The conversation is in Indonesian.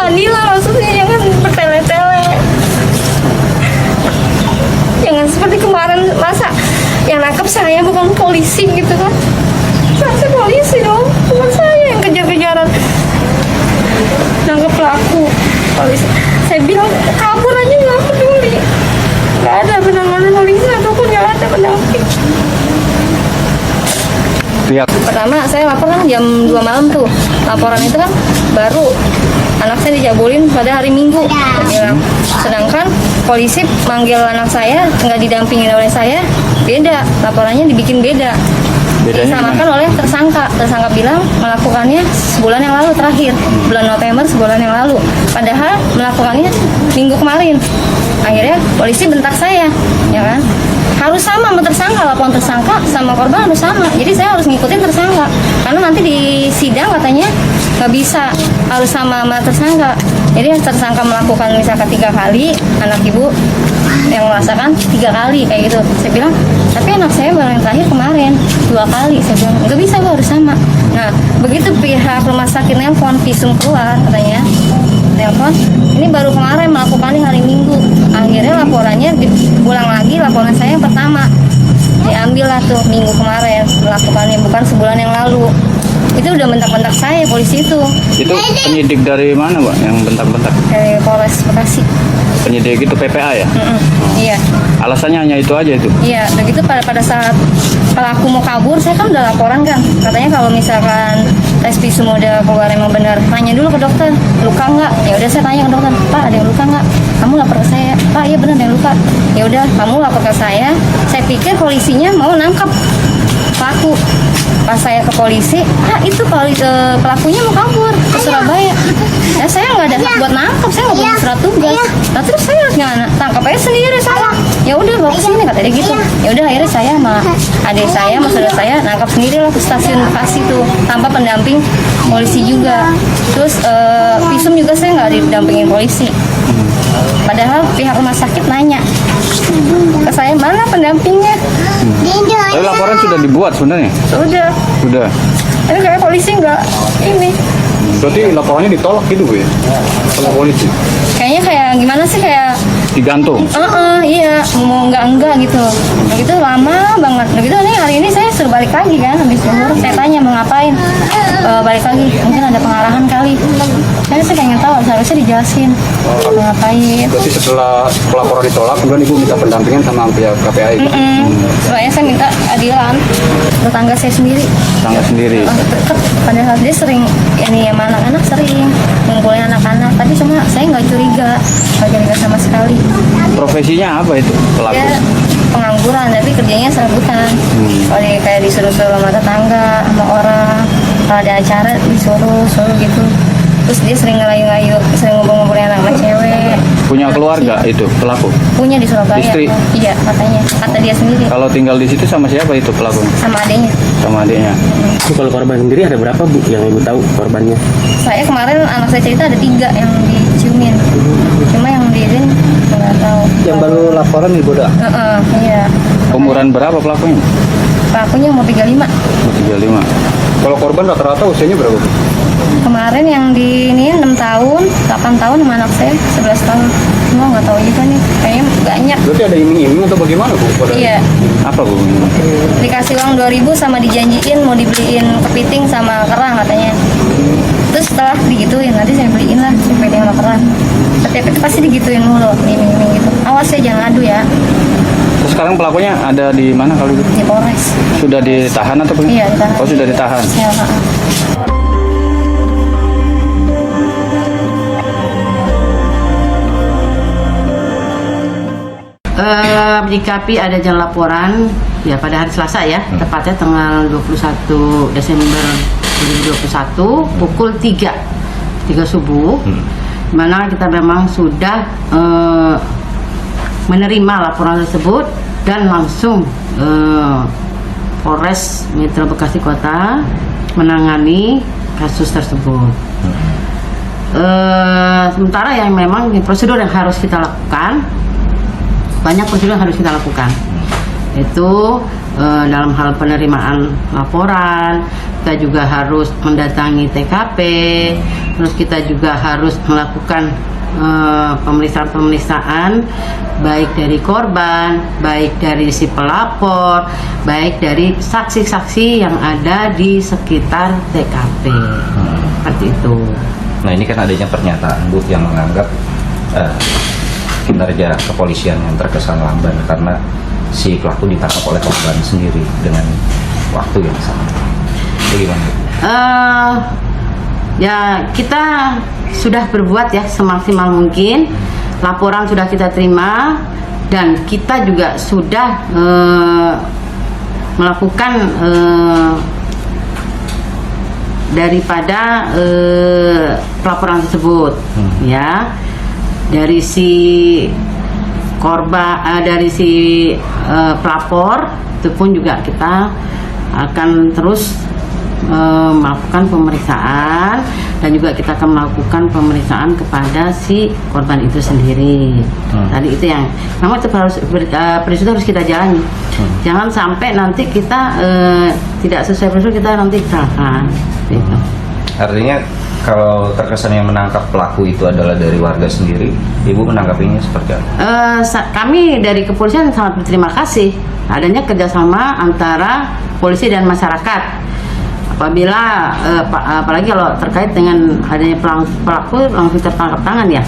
keadilan, maksudnya jangan bertele-tele. Jangan seperti kemarin, masa yang nangkep saya bukan polisi gitu kan. Saya polisi dong, bukan saya yang kejar-kejaran nangkep pelaku. Polisi, saya bilang kabur aja nggak peduli, nggak ada penanganan polisi ataupun nggak ada pendamping. Lihat. Pertama saya lapor kan jam 2 malam tuh, laporan itu kan baru anak saya dijabulin pada hari Minggu, saya bilang. Sedangkan polisi manggil anak saya nggak didampingin oleh saya, beda, laporannya dibikin beda. Disamakan oleh tersangka bilang melakukannya sebulan yang lalu terakhir, bulan November sebulan yang lalu, padahal melakukannya minggu kemarin. Akhirnya polisi bentak saya, ya kan, harus sama tersangka, laporan tersangka sama korban harus sama, jadi saya harus ngikutin tersangka karena nanti di sidang katanya nggak bisa, harus sama tersangka. Jadi tersangka melakukan misalkan 3 kali, anak ibu yang merasakan 3 kali kayak gitu. Saya bilang, tapi anak saya baru yang terakhir kemarin 2 kali. Saya bilang, nggak bisa, gue harus sama. Nah, begitu pihak rumah sakit nelpon, visum keluar katanya, nelpon, ini baru kemarin melakukannya hari Minggu. Akhirnya laporannya diulang lagi, laporan saya yang pertama diambil lah tuh minggu kemarin melakukannya, bukan sebulan yang lalu. Itu udah bentak-bentak saya polisi itu. Itu penyidik dari mana, Mbak, yang bentak-bentak? Dari Polres Bekasi. Penyidik itu PPA ya? Iya. Alasannya hanya itu aja itu? Iya, begitu pada saat pelaku mau kabur, saya kan udah laporan kan. Katanya kalau misalkan tes visum udah keluar emang benar, tanya dulu ke dokter, luka nggak? Ya udah saya tanya ke dokter, Pak ada yang luka nggak? Kamu lapor ke saya, Pak iya benar ada yang luka. Ya udah kamu lapor ke saya pikir polisinya mau nangkap pelaku. Pas saya ke polisi, itu pelakunya mau kabur ke Surabaya. Ya saya nggak ada hak buat nangkap, saya nggak punya surat tugas. Nah terus saya harus tangkap aja sendiri saya. Ya udah bawa ke sini kata dia gitu. Ya udah akhirnya saya sama adik saya, sama saudara saya nangkap sendiri lah ke stasiun Bekasi tuh tanpa pendamping polisi juga. Terus visum juga saya nggak didampingin polisi. Padahal pihak rumah sakit nanya ke saya, mana pendampingnya? Tapi laporan sudah dibuat sebenarnya? Sudah. Ini kayak polisi nggak ini. Berarti laporannya ditolak gitu, Bu ya? Sama polisi? Kayaknya kayak gimana sih, kayak digantung? Iya, mau enggak gitu. Begitu lama banget. Begitu nih hari ini saya suruh balik lagi kan, habis umur saya tanya mau ngapain, balik lagi. Mungkin ada pengarahan kali. Saya pengen tahu, seharusnya dijelasin mau ngapain. Berarti setelah pelaporan ditolak, kemudian Ibu minta pendampingan sama pihak KPI? Soalnya saya minta adilan tetangga saya sendiri. Tetangga sendiri? Deket, padahal dia sering ini sama anak-anak, sering ngumpulin anak-anak, tapi cuma saya nggak curiga sama sekali. Profesinya apa itu pelaku? Dia pengangguran, tapi kerjanya serabutan. Kalau kayak disuruh-suruh sama tetangga, sama orang, kalau ada acara disuruh gitu. Terus dia sering ngelayu-ngayu, sering ngumpul-ngumpulin anak-anak cewek. Punya keluarga itu pelaku? Punya di Surabaya. Istri? Iya, katanya. Kata dia sendiri. Kalau tinggal di situ sama siapa itu pelaku? Sama adiknya. Sama adiknya. Kalau korban sendiri ada berapa, Bu, yang Ibu tahu korbannya? Saya kemarin anak saya cerita ada 3 yang diciumin. Cuma yang diizin nggak tahu. Yang baru laporan Ibu dah? Iya. Umuran berapa pelakunya? Pelakunya umur 35. 35. Kalau korban rata-rata usianya berapa, Bu? Kemarin yang di ini 6 tahun, 8 tahun sama anak saya 11 tahun. Semua nggak tahu juga nih, kayaknya banyak. Berarti ada iming-iming atau bagaimana, Bu? Iya. Apa, Bu? Dikasih uang 2.000 sama dijanjiin mau dibeliin kepiting sama kerang katanya. Terus setelah digituin, nanti saya beliin lah kepiting sama kerang. Tapi pasti digituin mulu, iming-iming gitu. Awas ya, jangan adu ya. Terus sekarang pelakunya ada di mana kalau gitu? Di Polres. Sudah ditahan atau belum? Iya, ditahan. Oh, sudah ditahan. Ya, menyikapi adanya laporan ya pada hari Selasa ya, tepatnya tanggal 21 Desember 2021 pukul 3 subuh, mana kita memang sudah menerima laporan tersebut dan langsung Polres Metro Bekasi Kota menangani kasus tersebut. Sementara yang memang prosedur yang harus kita lakukan, banyak prosedur yang harus kita lakukan, itu dalam hal penerimaan laporan, kita juga harus mendatangi TKP, terus kita juga harus melakukan pemeriksaan baik dari korban, baik dari si pelapor, baik dari saksi-saksi yang ada di sekitar TKP. Seperti itu. Nah ini kan adanya pernyataan Bu yang menganggap kinerja kepolisian yang terkesan lamban karena si pelaku ditangkap oleh korban sendiri dengan waktu yang sama. Itu gimana? Ya kita sudah berbuat ya semaksimal mungkin, laporan sudah kita terima dan kita juga sudah melakukan daripada pelaporan tersebut ya, dari si korban, dari si pelapor itu pun juga kita akan terus melakukan pemeriksaan dan juga kita akan melakukan pemeriksaan kepada si korban itu sendiri. Tadi itu yang memang itu harus prosedur harus kita jalani. Jangan sampai nanti kita tidak sesuai prosedur, kita nanti kecelakaan. Gitu. Artinya kalau terkesan yang menangkap pelaku itu adalah dari warga sendiri, Ibu menanggapinya seperti apa? Kami dari kepolisian sangat berterima kasih adanya kerjasama antara polisi dan masyarakat. Apabila apalagi kalau terkait dengan adanya pelaku langsung tertangkap tangan ya.